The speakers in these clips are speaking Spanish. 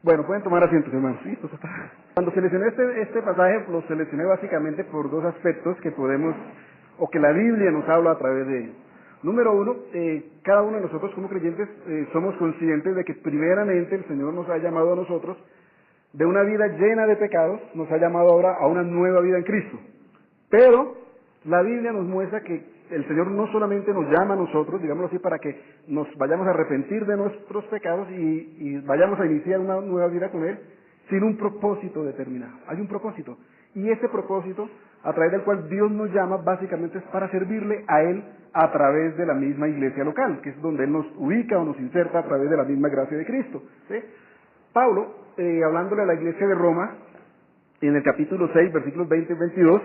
Bueno, pueden tomar asientos, hermanos. Sí, pues está. Cuando seleccioné este pasaje, lo seleccioné básicamente por dos aspectos que podemos, o que la Biblia nos habla a través de ellos. Número uno, cada uno de nosotros como creyentes somos conscientes de que primeramente el Señor nos ha llamado a nosotros de una vida llena de pecados, nos ha llamado ahora a una nueva vida en Cristo. Pero la Biblia nos muestra que el Señor no solamente nos llama a nosotros, digámoslo así, para que nos vayamos a arrepentir de nuestros pecados y vayamos a iniciar una nueva vida con Él, sin un propósito determinado. Hay un propósito. Y ese propósito, a través del cual Dios nos llama, básicamente es para servirle a Él a través de la misma iglesia local, que es donde Él nos ubica o nos inserta a través de la misma gracia de Cristo. ¿Sí? Pablo, hablándole a la iglesia de Roma, en el capítulo 6, versículos 20 y 22,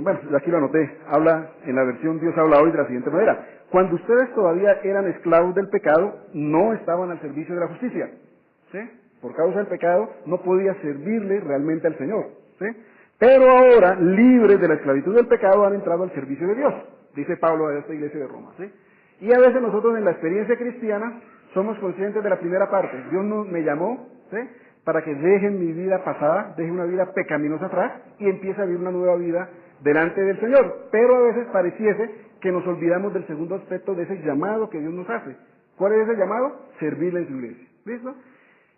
bueno, aquí lo anoté, habla en la versión Dios habla hoy de la siguiente manera: cuando ustedes todavía eran esclavos del pecado, no estaban al servicio de la justicia, ¿sí? Por causa del pecado no podía servirle realmente al Señor, ¿sí? Pero ahora, libres de la esclavitud del pecado, han entrado al servicio de Dios, dice Pablo a esta iglesia de Roma, ¿sí? Y a veces nosotros en la experiencia cristiana somos conscientes de la primera parte. Dios me llamó, ¿sí?, para que deje mi vida pasada, deje una vida pecaminosa atrás y empiece a vivir una nueva vida delante del Señor. Pero a veces pareciese que nos olvidamos del segundo aspecto de ese llamado que Dios nos hace. ¿Cuál es ese llamado? Servirle en su iglesia. ¿Listo?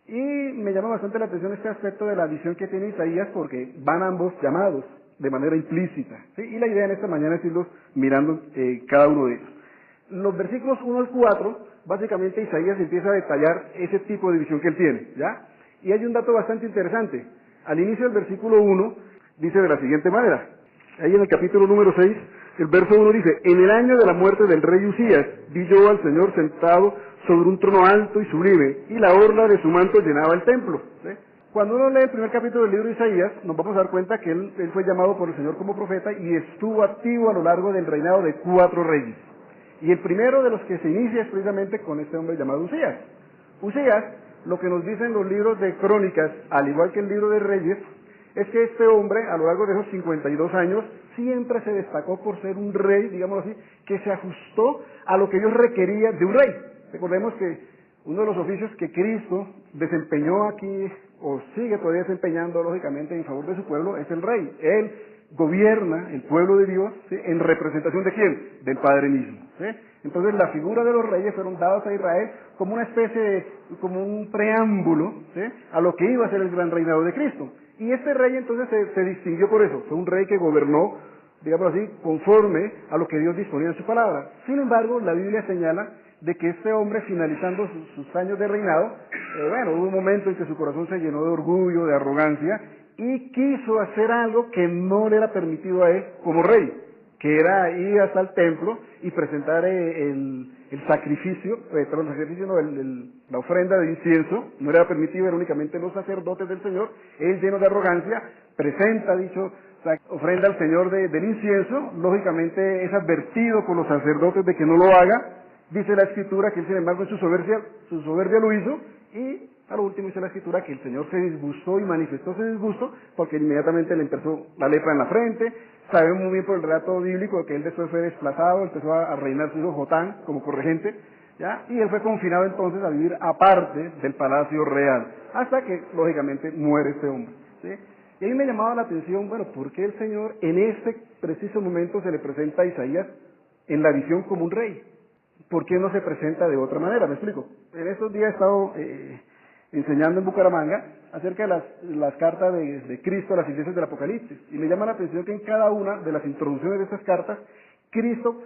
Y me llama bastante la atención este aspecto de la visión que tiene Isaías, porque van ambos llamados de manera implícita, ¿sí? Y la idea en esta mañana es irlos mirando cada uno de ellos. Los versículos 1 al 4, básicamente Isaías empieza a detallar ese tipo de visión que él tiene, ¿ya? Y hay un dato bastante interesante. Al inicio del versículo 1 dice de la siguiente manera, ahí en el capítulo número 6, el verso 1 dice: en el año de la muerte del rey Usías, vi yo al Señor sentado sobre un trono alto y sublime, y la orla de su manto llenaba el templo. ¿Sí? Cuando uno lee el primer capítulo del libro de Isaías, nos vamos a dar cuenta que él fue llamado por el Señor como profeta y estuvo activo a lo largo del reinado de 4 reyes. Y el primero de los que se inicia es precisamente con este hombre llamado Usías. Usías, lo que nos dicen los libros de Crónicas, al igual que el libro de Reyes, es que este hombre, a lo largo de esos 52 años, siempre se destacó por ser un rey, digámoslo así, que se ajustó a lo que Dios requería de un rey. Recordemos que uno de los oficios que Cristo desempeñó aquí, o sigue todavía desempeñando, lógicamente, en favor de su pueblo, es el rey. Él gobierna el pueblo de Dios, ¿sí?, en representación de ¿quién? Del Padre mismo, ¿sí? Entonces la figura de los reyes fueron dados a Israel como una especie de, como un preámbulo, ¿sí?, a lo que iba a ser el gran reinado de Cristo. Y este rey entonces se distinguió por eso, fue un rey que gobernó, digamos así, conforme a lo que Dios disponía en su palabra. Sin embargo, la Biblia señala de que este hombre, finalizando sus años de reinado, bueno, hubo un momento en que su corazón se llenó de orgullo, de arrogancia, y quiso hacer algo que no le era permitido a él como rey, que era ir hasta el templo y presentar el sacrificio, la ofrenda de incienso. No le era permitido, era únicamente los sacerdotes del Señor. Él, lleno de arrogancia, presenta dicho ofrenda al Señor del incienso. Lógicamente es advertido por los sacerdotes de que no lo haga. Dice la Escritura que él, sin embargo, en su soberbia lo hizo, y a lo último dice la Escritura que el Señor se disgustó y manifestó ese disgusto porque inmediatamente le empezó la lepra en la frente. Sabemos muy bien por el relato bíblico que él después fue desplazado, empezó a reinar su hijo Jotán como corregente, ¿ya? Y él fue confinado entonces a vivir aparte del palacio real, hasta que lógicamente muere este hombre, ¿sí? Y ahí me llamaba la atención, bueno, ¿por qué el Señor en este preciso momento se le presenta a Isaías en la visión como un rey? ¿Por qué no se presenta de otra manera? Me explico. En estos días he estado enseñando en Bucaramanga acerca de las cartas de Cristo a las iglesias del Apocalipsis. Y me llama la atención que en cada una de las introducciones de estas cartas, Cristo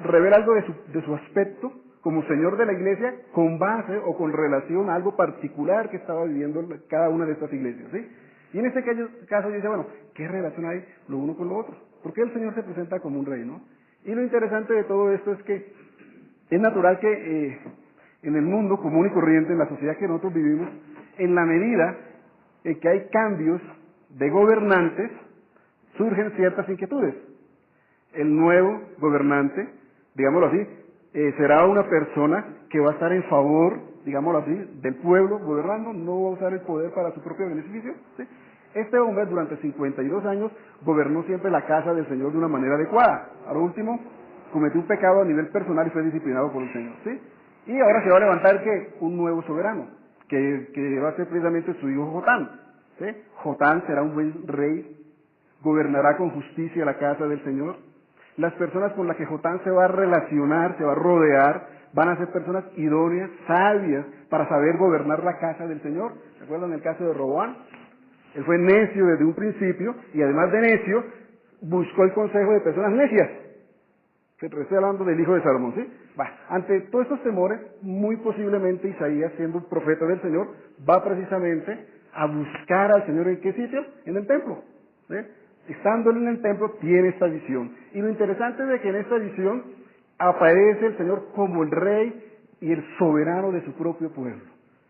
revela algo de su aspecto como Señor de la iglesia con base o con relación a algo particular que estaba viviendo cada una de estas iglesias, ¿sí? Y en este caso yo decía, bueno, ¿qué relación hay lo uno con lo otro? ¿Por qué el Señor se presenta como un rey, no? Y lo interesante de todo esto es que es natural que en el mundo común y corriente, en la sociedad que nosotros vivimos, en la medida en que hay cambios de gobernantes, surgen ciertas inquietudes. El nuevo gobernante, digámoslo así, será una persona que va a estar en favor, digámoslo así, del pueblo gobernando, no va a usar el poder para su propio beneficio, ¿sí? Este hombre durante 52 años gobernó siempre la casa del Señor de una manera adecuada. A lo último, cometió un pecado a nivel personal y fue disciplinado por el Señor, ¿sí? Y ahora se va a levantar, ¿qué? Un nuevo soberano, que va a ser precisamente su hijo Jotán. ¿Sí? Jotán será un buen rey, gobernará con justicia la casa del Señor. Las personas con las que Jotán se va a relacionar, se va a rodear, van a ser personas idóneas, sabias, para saber gobernar la casa del Señor. ¿Se acuerdan el caso de Roboán? Él fue necio desde un principio y además de necio, buscó el consejo de personas necias. Estoy hablando del hijo de Salomón, ¿sí? Ante todos estos temores, muy posiblemente Isaías, siendo un profeta del Señor, va precisamente a buscar al Señor ¿en qué sitio? En el templo. ¿Sí? Estando él en el templo, tiene esta visión. Y lo interesante es de que en esta visión aparece el Señor como el rey y el soberano de su propio pueblo.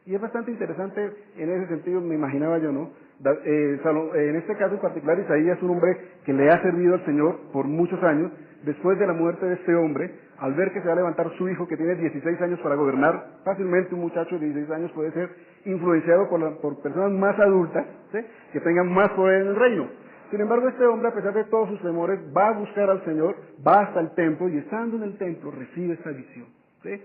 Y es bastante interesante en ese sentido, me imaginaba yo, ¿no? En este caso en particular, Isaías es un hombre que le ha servido al Señor por muchos años. Después de la muerte de este hombre, al ver que se va a levantar su hijo que tiene 16 años para gobernar, fácilmente un muchacho de 16 años puede ser influenciado por personas más adultas, ¿sí? Que tengan más poder en el reino. Sin embargo, este hombre, a pesar de todos sus temores, va a buscar al Señor, va hasta el templo y estando en el templo recibe esta visión. ¿Sí?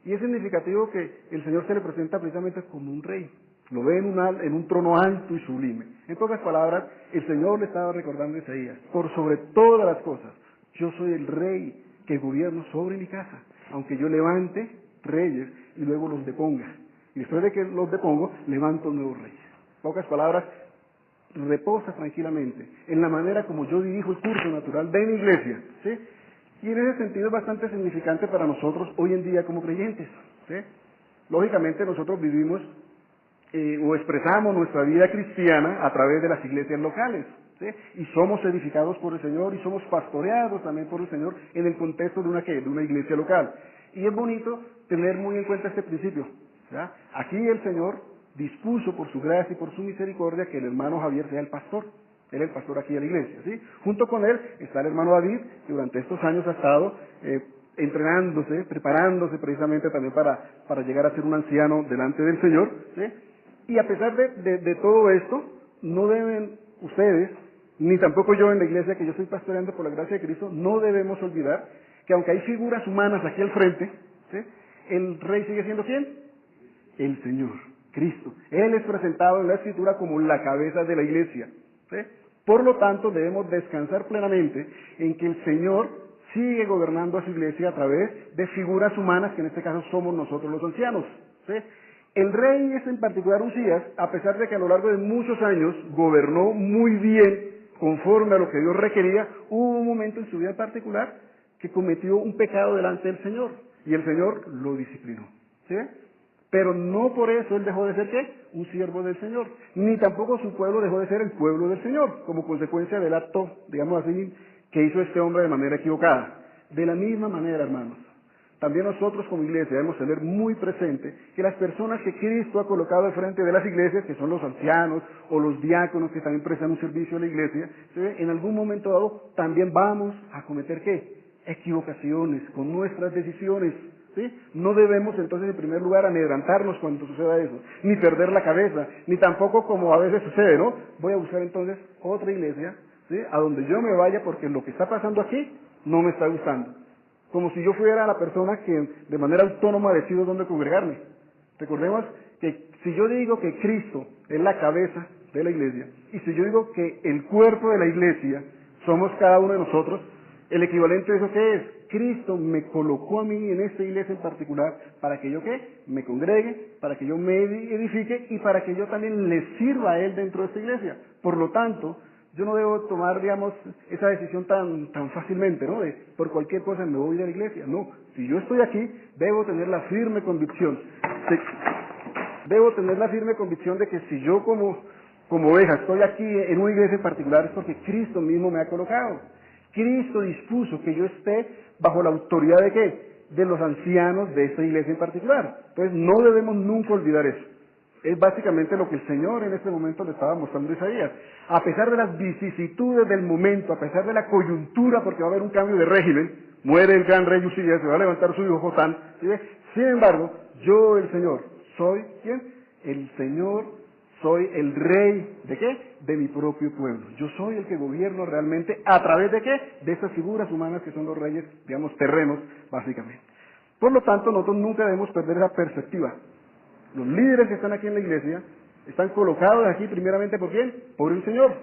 Y es significativo que el Señor se le presenta precisamente como un rey. Lo ve en un trono alto y sublime. En pocas palabras, el Señor le estaba recordando a Isaías, por sobre todas las cosas, yo soy el rey que gobierno sobre mi casa, aunque yo levante reyes y luego los deponga. Y después de que los depongo, levanto nuevos reyes. En pocas palabras, reposa tranquilamente en la manera como yo dirijo el curso natural de mi iglesia. ¿Sí? Y en ese sentido es bastante significante para nosotros hoy en día como creyentes. ¿Sí? Lógicamente nosotros vivimos o expresamos nuestra vida cristiana a través de las iglesias locales. ¿Sí? Y somos edificados por el Señor y somos pastoreados también por el Señor en el contexto de una iglesia local. Y es bonito tener muy en cuenta este principio. ¿Ya? Aquí el Señor dispuso por su gracia y por su misericordia que el hermano Javier sea el pastor. Él es el pastor aquí de la iglesia. ¿Sí? Junto con él está el hermano David, que durante estos años ha estado entrenándose, preparándose precisamente también para llegar a ser un anciano delante del Señor. ¿Sí? Y a pesar de todo esto, no deben ustedes, ni tampoco yo en la iglesia que yo estoy pastoreando por la gracia de Cristo, no debemos olvidar que aunque hay figuras humanas aquí al frente, ¿sí? El rey sigue siendo ¿quién? El Señor, Cristo. Él es presentado en la Escritura como la cabeza de la iglesia. ¿Sí? Por lo tanto, debemos descansar plenamente en que el Señor sigue gobernando a su iglesia a través de figuras humanas, que en este caso somos nosotros los ancianos. ¿Sí? El rey es en particular Usías, a pesar de que a lo largo de muchos años gobernó muy bien, conforme a lo que Dios requería, hubo un momento en su vida particular que cometió un pecado delante del Señor, y el Señor lo disciplinó. ¿Sí? Pero no por eso él dejó de ser ¿qué? Un siervo del Señor, ni tampoco su pueblo dejó de ser el pueblo del Señor, como consecuencia del acto, digamos así, que hizo este hombre de manera equivocada. De la misma manera, hermanos, también nosotros como iglesia debemos tener muy presente que las personas que Cristo ha colocado al frente de las iglesias, que son los ancianos o los diáconos que también prestan un servicio a la iglesia, ¿sí? En algún momento dado también vamos a cometer ¿qué? Equivocaciones con nuestras decisiones. ¿Sí? No debemos entonces en primer lugar amedrantarnos cuando suceda eso, ni perder la cabeza, ni tampoco como a veces sucede, ¿no? Voy a buscar entonces otra iglesia, ¿sí? A donde yo me vaya porque lo que está pasando aquí no me está gustando. Como si yo fuera la persona que de manera autónoma decido dónde congregarme. Recordemos que si yo digo que Cristo es la cabeza de la iglesia, y si yo digo que el cuerpo de la iglesia somos cada uno de nosotros, el equivalente de eso ¿qué es? Cristo me colocó a mí en esta iglesia en particular para que yo ¿qué? Me congregue, para que yo me edifique y para que yo también le sirva a Él dentro de esta iglesia. Por lo tanto, yo no debo tomar, digamos, esa decisión tan fácilmente, ¿no? De por cualquier cosa me voy de la iglesia. No, si yo estoy aquí, debo tener la firme convicción. Debo tener la firme convicción de que si yo como oveja estoy aquí en una iglesia en particular es porque Cristo mismo me ha colocado. Cristo dispuso que yo esté bajo la autoridad de ¿qué? De los ancianos de esta iglesia en particular. Entonces no debemos nunca olvidar eso. Es básicamente lo que el Señor en este momento le estaba mostrando a Isaías. A pesar de las vicisitudes del momento, a pesar de la coyuntura, porque va a haber un cambio de régimen, muere el gran rey Usías, se va a levantar su hijo Jotán. ¿Sí? Sin embargo, yo el Señor, soy ¿quién? El Señor, soy el rey ¿de qué? De mi propio pueblo. Yo soy el que gobierno realmente a través de ¿qué? De esas figuras humanas que son los reyes, digamos, terrenos, básicamente. Por lo tanto, nosotros nunca debemos perder esa perspectiva. Los líderes que están aquí en la iglesia están colocados aquí primeramente ¿por quién? Por el Señor.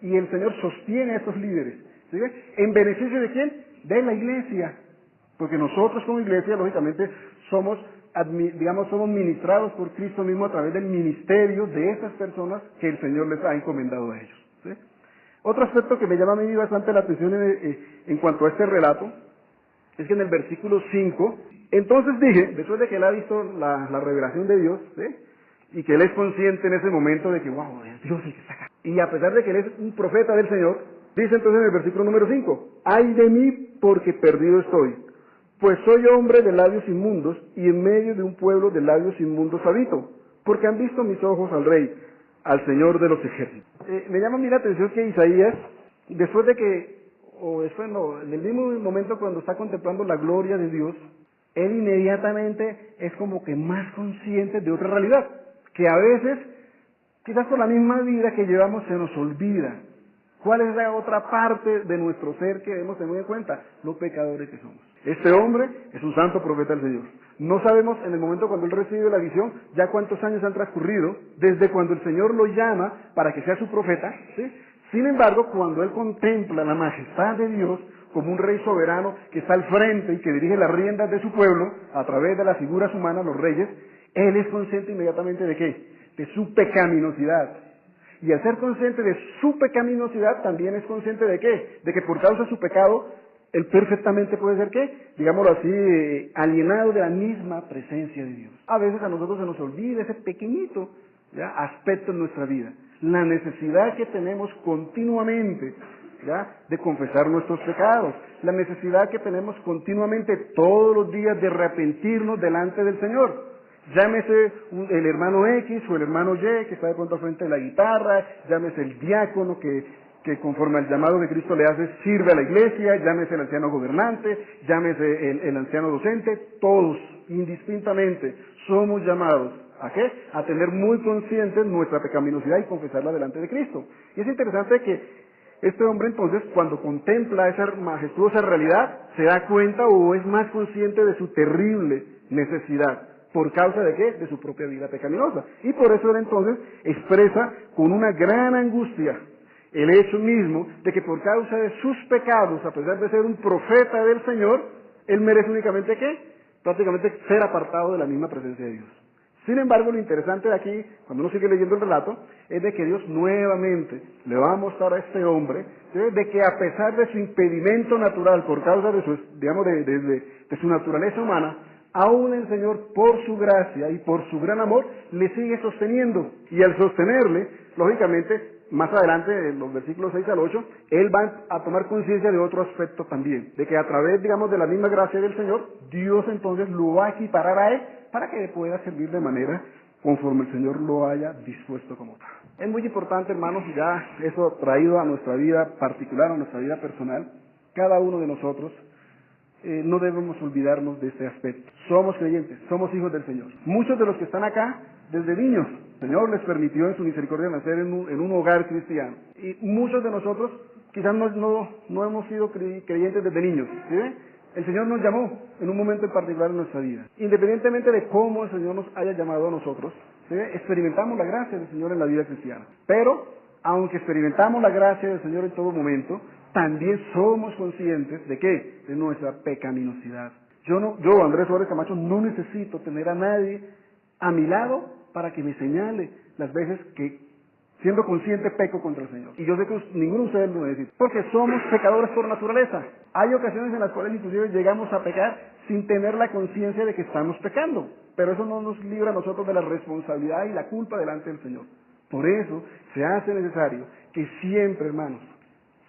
Y el Señor sostiene a estos líderes. ¿Sí ve? ¿En beneficio de quién? De la iglesia. Porque nosotros como iglesia, lógicamente, somos ministrados por Cristo mismo a través del ministerio de esas personas que el Señor les ha encomendado a ellos. ¿Sí? Otro aspecto que me llama a mí bastante la atención en cuanto a este relato es que en el versículo 5, entonces dije, después de que él ha visto la revelación de Dios, ¿sí? Y que él es consciente en ese momento de que, wow, es Dios el que está acá. Y a pesar de que él es un profeta del Señor, dice entonces en el versículo número 5, ay de mí porque perdido estoy, pues soy hombre de labios inmundos y en medio de un pueblo de labios inmundos habito, porque han visto mis ojos al Rey, al Señor de los ejércitos. Me llama a mí la atención que Isaías, después de que, en el mismo momento cuando está contemplando la gloria de Dios, él inmediatamente es como que más consciente de otra realidad, que a veces, quizás por la misma vida que llevamos, se nos olvida. ¿Cuál es la otra parte de nuestro ser que debemos tener en cuenta? Los pecadores que somos. Este hombre es un santo profeta del Señor. No sabemos en el momento cuando él recibe la visión ya cuántos años han transcurrido desde cuando el Señor lo llama para que sea su profeta, ¿sí? Sin embargo, cuando él contempla la majestad de Dios como un rey soberano que está al frente y que dirige las riendas de su pueblo a través de las figuras humanas, los reyes, él es consciente inmediatamente de ¿qué? De su pecaminosidad. Y al ser consciente de su pecaminosidad, también es consciente de ¿qué? De que por causa de su pecado, él perfectamente puede ser ¿qué? Digámoslo así, alienado de la misma presencia de Dios. A veces a nosotros se nos olvida ese pequeñito ¿ya? Aspecto en nuestra vida. La necesidad que tenemos continuamente ¿ya? De confesar nuestros pecados. La necesidad que tenemos continuamente todos los días de arrepentirnos delante del Señor. Llámese el hermano X o el hermano Y que está de pronto al frente de la guitarra, llámese el diácono que conforme al llamado que Cristo le hace sirve a la iglesia, llámese el anciano gobernante, llámese el anciano docente, todos, indistintamente, somos llamados ¿a qué? A tener muy conscientes nuestra pecaminosidad y confesarla delante de Cristo. Y es interesante que este hombre entonces, cuando contempla esa majestuosa realidad, se da cuenta o es más consciente de su terrible necesidad. ¿Por causa de qué? De su propia vida pecaminosa. Y por eso él entonces expresa con una gran angustia el hecho mismo de que por causa de sus pecados, a pesar de ser un profeta del Señor, él merece únicamente ¿qué? Prácticamente ser apartado de la misma presencia de Dios. Sin embargo, lo interesante de aquí, cuando uno sigue leyendo el relato, es de que Dios nuevamente le va a mostrar a este hombre, ¿sí? De que a pesar de su impedimento natural, por causa de su, digamos, de su naturaleza humana, aún el Señor, por su gracia y por su gran amor, le sigue sosteniendo. Y al sostenerle, lógicamente, más adelante, en los versículos 6 al 8, él va a tomar conciencia de otro aspecto también, de que a través, digamos, de la misma gracia del Señor, Dios entonces lo va a equiparar a él para que le pueda servir de manera conforme el Señor lo haya dispuesto como tal. Es muy importante, hermanos, ya eso traído a nuestra vida particular, a nuestra vida personal, cada uno de nosotros, no debemos olvidarnos de este aspecto. Somos creyentes, somos hijos del Señor. Muchos de los que están acá, desde niños, el Señor les permitió en su misericordia nacer en un hogar cristiano. Y muchos de nosotros quizás no hemos sido creyentes desde niños. ¿Sí ve? El Señor nos llamó en un momento en particular en nuestra vida. Independientemente de cómo el Señor nos haya llamado a nosotros, ¿sí ve? Experimentamos la gracia del Señor en la vida cristiana. Pero, aunque experimentamos la gracia del Señor en todo momento, también somos conscientes de ¿qué? De nuestra pecaminosidad. Yo, Andrés Suárez Camacho, no necesito tener a nadie a mi lado para que me señale las veces que, siendo consciente, peco contra el Señor. Y yo sé que ninguno de ustedes lo necesita, porque somos pecadores por naturaleza. Hay ocasiones en las cuales inclusive llegamos a pecar sin tener la conciencia de que estamos pecando, pero eso no nos libra a nosotros de la responsabilidad y la culpa delante del Señor. Por eso se hace necesario que siempre, hermanos,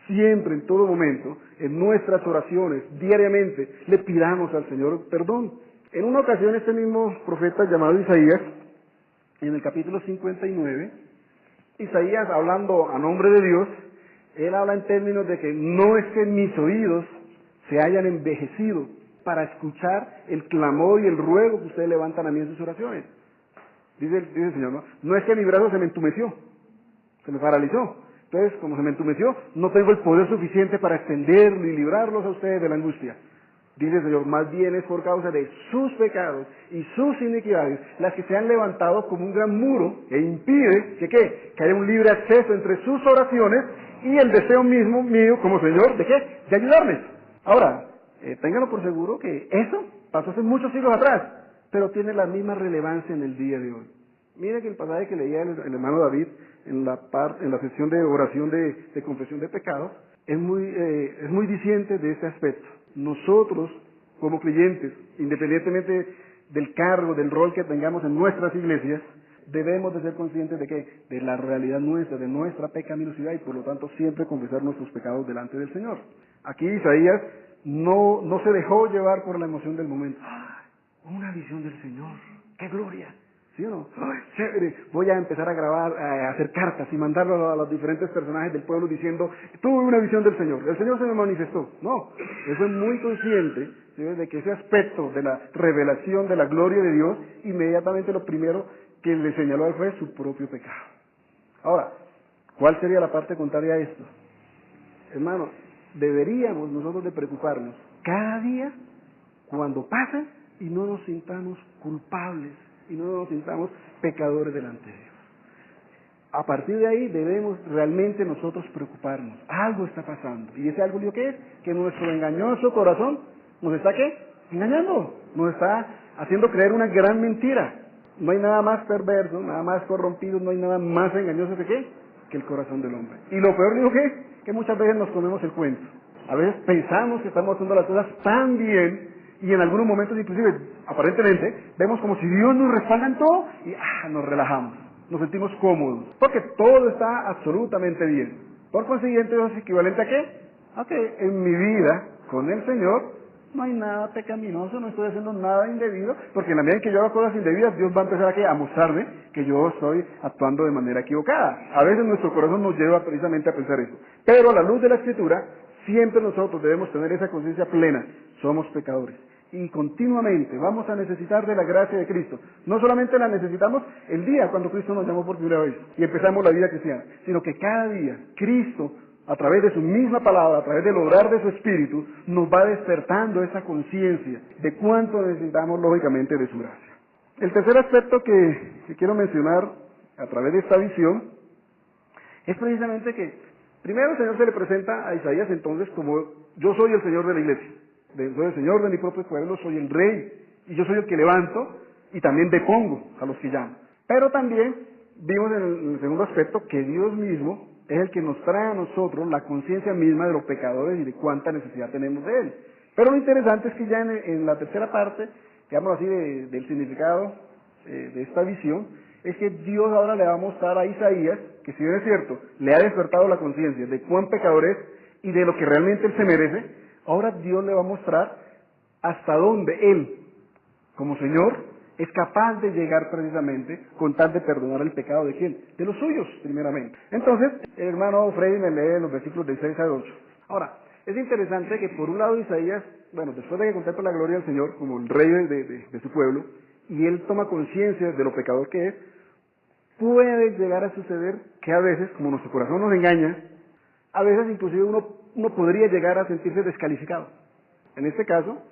siempre, en todo momento, en nuestras oraciones, diariamente, le pidamos al Señor perdón. En una ocasión, este mismo profeta llamado Isaías, en el capítulo 59, Isaías, hablando a nombre de Dios, él habla en términos de que no es que mis oídos se hayan envejecido para escuchar el clamor y el ruego que ustedes levantan a mí en sus oraciones. Dice el Señor, no es que mi brazo se me entumeció, se me paralizó. Entonces, como se me entumeció, no tengo el poder suficiente para extenderlo y librarlos a ustedes de la angustia. Dice el Señor, más bien es por causa de sus pecados y sus iniquidades las que se han levantado como un gran muro que impide que haya un libre acceso entre sus oraciones y el deseo mismo mío como Señor, ¿de qué? De ayudarles. Ahora, ténganlo por seguro que eso pasó hace muchos siglos atrás, pero tiene la misma relevancia en el día de hoy. Mire que el pasaje que leía el hermano David en la sesión de oración de confesión de pecados es muy diciente de este aspecto. Nosotros, como creyentes, independientemente del cargo, del rol que tengamos en nuestras iglesias, debemos de ser conscientes de que de la realidad nuestra, de nuestra pecaminosidad y por lo tanto siempre confesar nuestros pecados delante del Señor. Aquí Isaías no se dejó llevar por la emoción del momento. ¡Ah! Una visión del Señor, ¡qué gloria! ¿Sí o no? ¡Ay, chévere! Voy a empezar a grabar, a hacer cartas y mandarlo a los diferentes personajes del pueblo diciendo, tuve una visión del Señor, el Señor se me manifestó. No, él fue muy consciente, ¿sí?, de que ese aspecto de la revelación de la gloria de Dios, inmediatamente lo primero que le señaló a él fue su propio pecado. Ahora, ¿cuál sería la parte contraria a esto? Hermano, deberíamos nosotros de preocuparnos cada día cuando pase y no nos sintamos culpables y no nos sintamos pecadores delante de Dios. A partir de ahí debemos realmente nosotros preocuparnos. Algo está pasando. ¿Y ese algo qué es? Que nuestro engañoso corazón nos está ¿qué? Engañando. Nos está haciendo creer una gran mentira. No hay nada más perverso, nada más corrompido, no hay nada más engañoso que el corazón del hombre. Y lo peor ¿qué es? Que muchas veces nos comemos el cuento. A veces pensamos que estamos haciendo las cosas tan bien y en algunos momentos inclusive, aparentemente, vemos como si Dios nos respalda en todo y nos relajamos, nos sentimos cómodos, porque todo está absolutamente bien. Por consiguiente, eso es equivalente ¿a qué? A que en mi vida con el Señor no hay nada pecaminoso, no estoy haciendo nada indebido, porque en la medida en que yo hago cosas indebidas, Dios va a empezar a mostrarme que yo estoy actuando de manera equivocada. A veces nuestro corazón nos lleva precisamente a pensar eso. Pero a la luz de la Escritura, siempre nosotros debemos tener esa conciencia plena. Somos pecadores. Y continuamente vamos a necesitar de la gracia de Cristo. No solamente la necesitamos el día cuando Cristo nos llamó por primera vez y empezamos la vida cristiana, sino que cada día Cristo, a través de su misma palabra, a través del obrar de su Espíritu, nos va despertando esa conciencia de cuánto necesitamos lógicamente de su gracia. El tercer aspecto que quiero mencionar a través de esta visión es precisamente que primero el Señor se le presenta a Isaías entonces como yo soy el Señor de la iglesia, soy el Señor de mi propio pueblo, soy el Rey y yo soy el que levanto y también depongo a los que llamo. Pero también vimos en el segundo aspecto que Dios mismo es el que nos trae a nosotros la conciencia misma de los pecadores y de cuánta necesidad tenemos de Él. Pero lo interesante es que ya en la tercera parte, digamos así, del significado de esta visión, es que Dios ahora le va a mostrar a Isaías que si bien es cierto, le ha despertado la conciencia de cuán pecador es y de lo que realmente Él se merece, ahora Dios le va a mostrar hasta dónde Él, como Señor, es capaz de llegar precisamente con tal de perdonar el pecado de quién, de los suyos primeramente. Entonces, el hermano Freddy me lee los versículos de 6 al 8. Ahora, es interesante que por un lado Isaías, bueno, después de que contempla la gloria del Señor como el rey de su pueblo, y él toma conciencia de lo pecador que es, puede llegar a suceder que a veces, como nuestro corazón nos engaña, a veces inclusive uno podría llegar a sentirse descalificado. En este caso,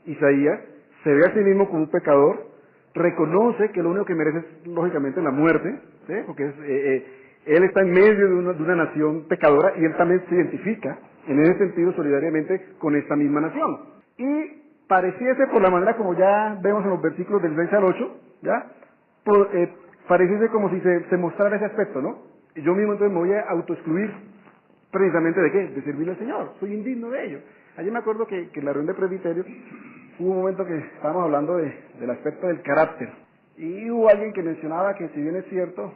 Isaías se ve a sí mismo como un pecador, reconoce que lo único que merece es lógicamente la muerte, ¿sí? Porque él está en medio de una nación pecadora y él también se identifica en ese sentido solidariamente con esta misma nación. Y pareciese por la manera como ya vemos en los versículos del 6 al 8, ¿ya? Pareciese como si se mostrara ese aspecto, ¿no? Y yo mismo entonces me voy a autoexcluir precisamente ¿de qué? De servirle al Señor, soy indigno de ello. Allí me acuerdo que en la reunión de presbiterio hubo un momento que estábamos hablando del aspecto del carácter. Y hubo alguien que mencionaba que si bien es cierto,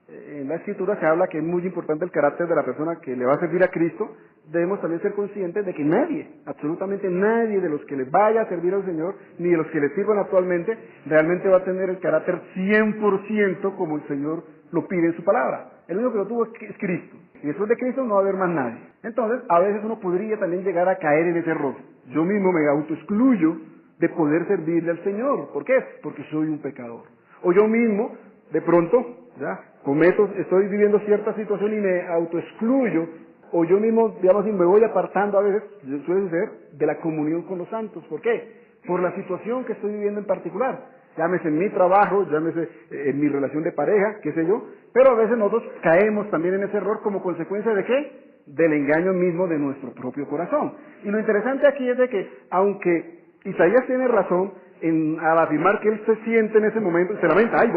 en la Escritura se habla que es muy importante el carácter de la persona que le va a servir a Cristo, debemos también ser conscientes de que nadie, absolutamente nadie de los que le vaya a servir al Señor, ni de los que le sirvan actualmente, realmente va a tener el carácter 100% como el Señor lo pide en su palabra. El único que lo tuvo es Cristo. Y después de Cristo no va a haber más nadie. Entonces, a veces uno podría también llegar a caer en ese error. Yo mismo me autoexcluyo de poder servirle al Señor. ¿Por qué? Porque soy un pecador. O yo mismo, de pronto, ¿ya? Estoy viviendo cierta situación y me autoexcluyo o yo mismo, digamos así, me voy apartando a veces, suele ser, de la comunión con los santos. ¿Por qué? Por la situación que estoy viviendo en particular. Llámese en mi trabajo, llámese en mi relación de pareja, qué sé yo, pero a veces nosotros caemos también en ese error como consecuencia de ¿qué? Del engaño mismo de nuestro propio corazón. Y lo interesante aquí es de que, aunque Isaías tiene razón al afirmar que él se siente en ese momento, se lamenta, ay,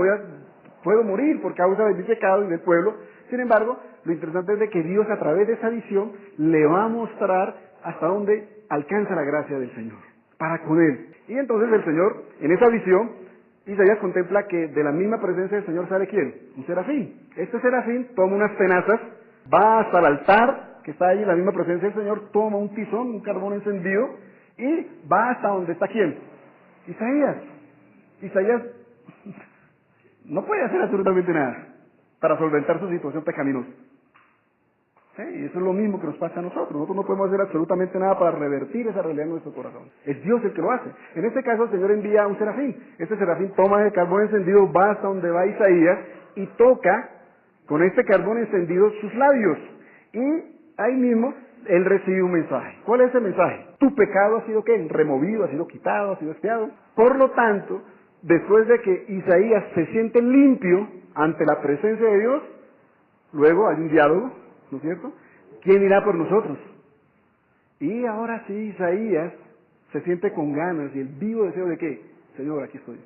puedo morir por causa de mi pecado y del pueblo. Sin embargo, lo interesante es de que Dios a través de esa visión le va a mostrar hasta dónde alcanza la gracia del Señor, para con él. Y entonces el Señor, en esa visión, Isaías contempla que de la misma presencia del Señor sale ¿quién? Un serafín. Este serafín toma unas tenazas, va hasta el altar, que está ahí en la misma presencia del Señor, toma un tizón, un carbón encendido, y va hasta donde está ¿quién? Isaías. Isaías no puede hacer absolutamente nada para solventar su situación pecaminosa. ¿Sí? Y eso es lo mismo que nos pasa a nosotros. Nosotros no podemos hacer absolutamente nada para revertir esa realidad en nuestro corazón. Es Dios el que lo hace. En este caso el Señor envía a un serafín. Este serafín toma el carbón encendido, va hasta donde va Isaías y toca con este carbón encendido sus labios. Y ahí mismo él recibe un mensaje. ¿Cuál es ese mensaje? Tu pecado ha sido ¿qué? Removido, ha sido quitado, ha sido expiado. Por lo tanto, después de que Isaías se siente limpio ante la presencia de Dios, luego hay un diálogo, ¿no es cierto? ¿Quién irá por nosotros? Y ahora sí, Isaías se siente con ganas y el vivo deseo de ¿qué? Señor, aquí estoy.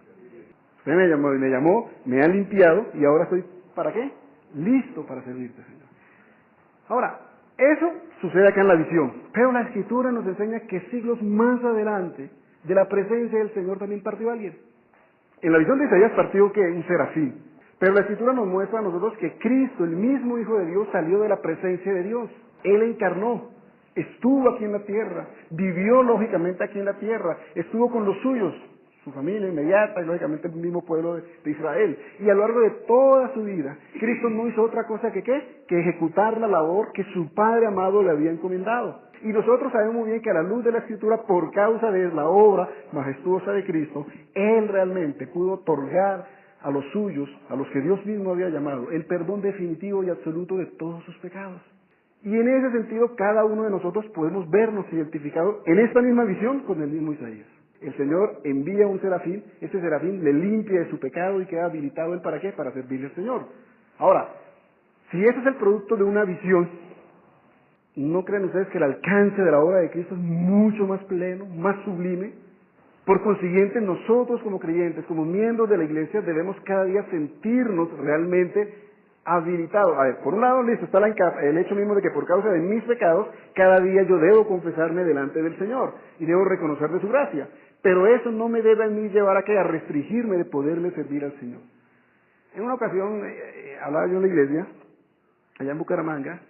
Usted me llamó, me ha limpiado y ahora estoy, ¿para qué? Listo para servirte, Señor. Ahora, eso sucede acá en la visión, pero la Escritura nos enseña que siglos más adelante de la presencia del Señor también partió alguien. En la visión de Isaías partió ¿qué? Un serafín. Pero la Escritura nos muestra a nosotros que Cristo, el mismo Hijo de Dios, salió de la presencia de Dios. Él encarnó, estuvo aquí en la tierra, vivió lógicamente aquí en la tierra, estuvo con los suyos, su familia inmediata y lógicamente el mismo pueblo de Israel. Y a lo largo de toda su vida, Cristo no hizo otra cosa que ¿qué? Que ejecutar la labor que su Padre amado le había encomendado. Y nosotros sabemos muy bien que a la luz de la Escritura, por causa de la obra majestuosa de Cristo, Él realmente pudo otorgar a los suyos, a los que Dios mismo había llamado, el perdón definitivo y absoluto de todos sus pecados. Y en ese sentido, cada uno de nosotros podemos vernos identificados en esta misma visión con el mismo Isaías. El Señor envía un serafín, ese serafín le limpia de su pecado y queda habilitado él ¿para qué? Para servirle al Señor. Ahora, si ese es el producto de una visión, ¿no creen ustedes que el alcance de la obra de Cristo es mucho más pleno, más sublime? Por consiguiente, nosotros como creyentes, como miembros de la iglesia, debemos cada día sentirnos realmente habilitados. A ver, por un lado, listo, está el hecho mismo de que por causa de mis pecados, cada día yo debo confesarme delante del Señor y debo reconocer de su gracia. Pero eso no me debe a mí llevar a restringirme de poderle servir al Señor. En una ocasión, hablaba yo en la iglesia, allá en Bucaramanga.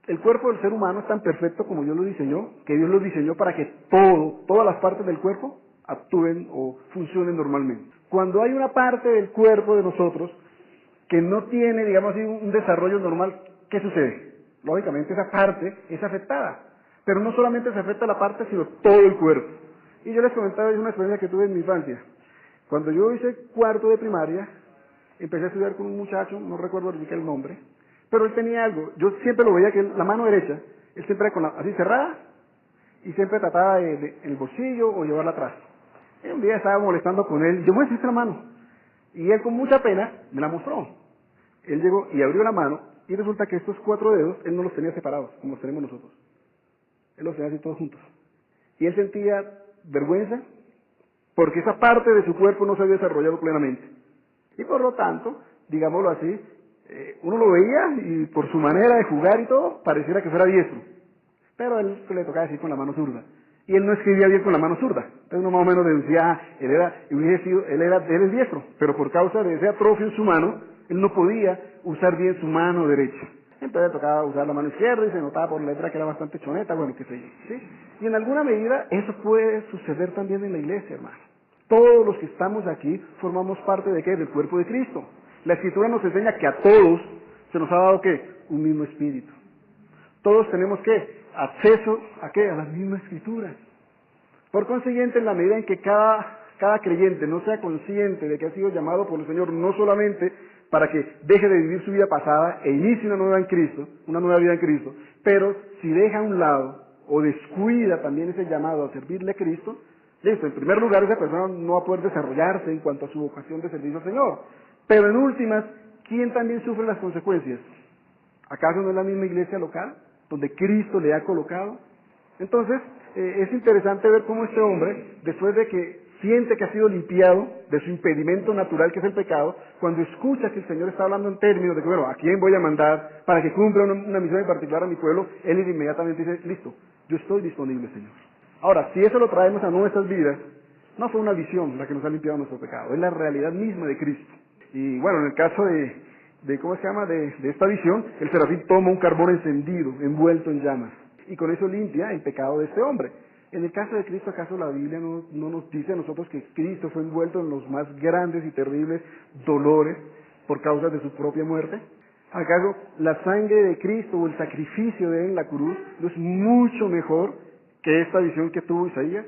El cuerpo del ser humano es tan perfecto como Dios lo diseñó, que Dios lo diseñó para que todas las partes del cuerpo actúen o funcionen normalmente. Cuando hay una parte del cuerpo de nosotros que no tiene, digamos así, un desarrollo normal, ¿qué sucede? Lógicamente esa parte es afectada, pero no solamente se afecta la parte, sino todo el cuerpo. Y yo les comentaba una experiencia que tuve en mi infancia. Cuando yo hice cuarto de primaria, empecé a estudiar con un muchacho, no recuerdo ni el nombre, pero él tenía algo, yo siempre lo veía que la mano derecha, él siempre era así cerrada, y siempre trataba en el bolsillo o llevarla atrás. Y un día estaba molestando con él, yo muestra esta mano, y él con mucha pena me la mostró. Él llegó y abrió la mano, y resulta que estos 4 dedos, él no los tenía separados, como los tenemos nosotros. Él los tenía así todos juntos. Y él sentía vergüenza, porque esa parte de su cuerpo no se había desarrollado plenamente. Y por lo tanto, digámoslo así, uno lo veía y por su manera de jugar y todo, pareciera que fuera diestro. Pero a él le tocaba decir con la mano zurda. Y él no escribía bien con la mano zurda. Entonces uno más o menos deducía, él es diestro, pero por causa de ese atrofio en su mano, él no podía usar bien su mano derecha. Entonces le tocaba usar la mano izquierda y se notaba por la letra que era bastante choneta, bueno, qué sé yo. ¿Sí? Y en alguna medida eso puede suceder también en la iglesia, hermano. Todos los que estamos aquí formamos parte de ¿qué? Del cuerpo de Cristo. La Escritura nos enseña que a todos se nos ha dado ¿qué? Un mismo espíritu. Todos tenemos ¿qué? Acceso ¿a qué? A las mismas Escrituras. Por consiguiente, en la medida en que cada creyente no sea consciente de que ha sido llamado por el Señor no solamente para que deje de vivir su vida pasada e inicie una nueva en Cristo, una nueva vida en Cristo. Pero si deja a un lado o descuida también ese llamado a servirle a Cristo, listo, en primer lugar esa persona no va a poder desarrollarse en cuanto a su vocación de servicio al Señor. Pero en últimas, ¿quién también sufre las consecuencias? ¿Acaso no es la misma iglesia local, donde Cristo le ha colocado? Entonces, es interesante ver cómo este hombre, después de que siente que ha sido limpiado de su impedimento natural que es el pecado, cuando escucha que el Señor está hablando en términos de que, bueno, ¿a quién voy a mandar para que cumpla una misión en particular a mi pueblo? Él inmediatamente dice, listo, yo estoy disponible, Señor. Ahora, si eso lo traemos a nuestras vidas, no fue una visión la que nos ha limpiado nuestro pecado, es la realidad misma de Cristo. Y bueno, en el caso ¿cómo se llama?, de esta visión, el serafín toma un carbón encendido, envuelto en llamas, y con eso limpia el pecado de este hombre. En el caso de Cristo, ¿acaso la Biblia no nos dice a nosotros que Cristo fue envuelto en los más grandes y terribles dolores por causa de su propia muerte? ¿Acaso la sangre de Cristo o el sacrificio de él en la cruz no es mucho mejor que esta visión que tuvo Isaías?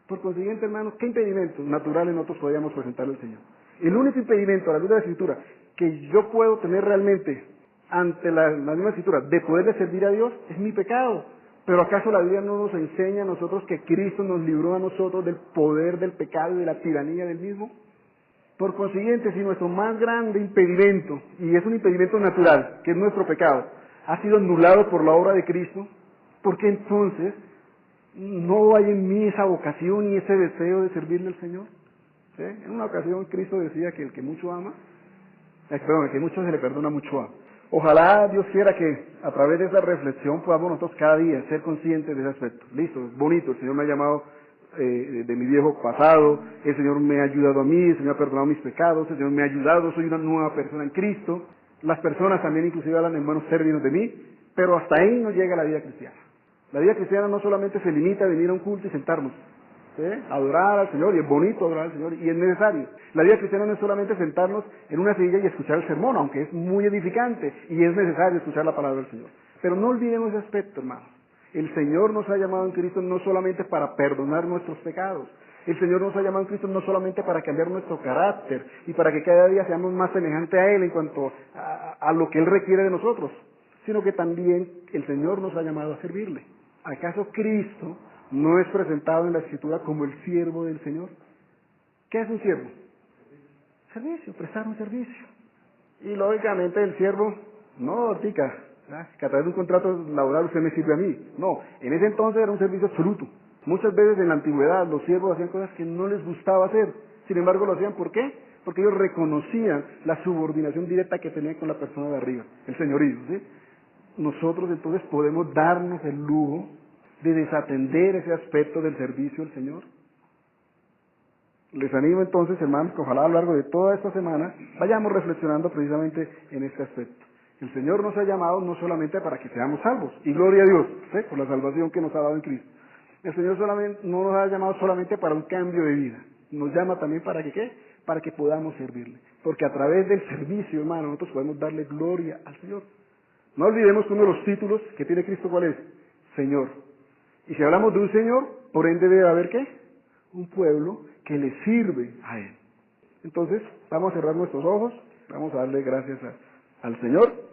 Por consiguiente, hermanos, ¿qué impedimentos naturales nosotros podríamos presentarle al Señor? El único impedimento a la luz de la Escritura que yo puedo tener realmente ante la misma Escritura de poderle servir a Dios es mi pecado. Pero ¿acaso la Biblia no nos enseña a nosotros que Cristo nos libró a nosotros del poder del pecado y de la tiranía del mismo? Por consiguiente, si nuestro más grande impedimento, y es un impedimento natural, que es nuestro pecado, ha sido anulado por la obra de Cristo, ¿por qué entonces no hay en mí esa vocación y ese deseo de servirle al Señor? ¿Sí? En una ocasión Cristo decía que el que mucho ama, el que mucho se le perdona, mucho ama. Ojalá Dios quiera que a través de esa reflexión podamos nosotros cada día ser conscientes de ese aspecto. Listo, es bonito, el Señor me ha llamado de mi viejo pasado, el Señor me ha ayudado a mí, el Señor ha perdonado mis pecados, el Señor me ha ayudado, soy una nueva persona en Cristo. Las personas también inclusive hablan en buenos términos de mí, pero hasta ahí no llega la vida cristiana. La vida cristiana no solamente se limita a venir a un culto y sentarnos, ¿sí?, adorar al Señor, y es bonito adorar al Señor, y es necesario. La vida cristiana no es solamente sentarnos en una silla y escuchar el sermón, aunque es muy edificante, y es necesario escuchar la palabra del Señor. Pero no olvidemos ese aspecto, hermanos. El Señor nos ha llamado en Cristo no solamente para perdonar nuestros pecados. El Señor nos ha llamado en Cristo no solamente para cambiar nuestro carácter y para que cada día seamos más semejantes a Él en cuanto a lo que Él requiere de nosotros, sino que también el Señor nos ha llamado a servirle. ¿Acaso Cristo no es presentado en la Escritura como el siervo del Señor? ¿Qué es un siervo? Servicio, prestar un servicio. Y lógicamente el siervo, no, tica, que a través de un contrato laboral usted me sirve a mí. No, en ese entonces era un servicio absoluto. Muchas veces en la antigüedad los siervos hacían cosas que no les gustaba hacer. Sin embargo, lo hacían, ¿por qué? Porque ellos reconocían la subordinación directa que tenían con la persona de arriba, el señorío, ¿sí? Nosotros entonces podemos darnos el lujo de desatender ese aspecto del servicio al Señor. Les animo entonces, hermanos, que ojalá a lo largo de toda esta semana vayamos reflexionando precisamente en este aspecto. El Señor nos ha llamado no solamente para que seamos salvos, y gloria a Dios, ¿sí?, por la salvación que nos ha dado en Cristo. El Señor no nos ha llamado solamente para un cambio de vida, nos llama también para que, ¿qué?, para que podamos servirle. Porque a través del servicio, hermano, nosotros podemos darle gloria al Señor. No olvidemos que uno de los títulos que tiene Cristo, ¿cuál es? Señor. Y si hablamos de un Señor, por ende debe haber, ¿qué?, un pueblo que le sirve a Él. Entonces, vamos a cerrar nuestros ojos, vamos a darle gracias al Señor.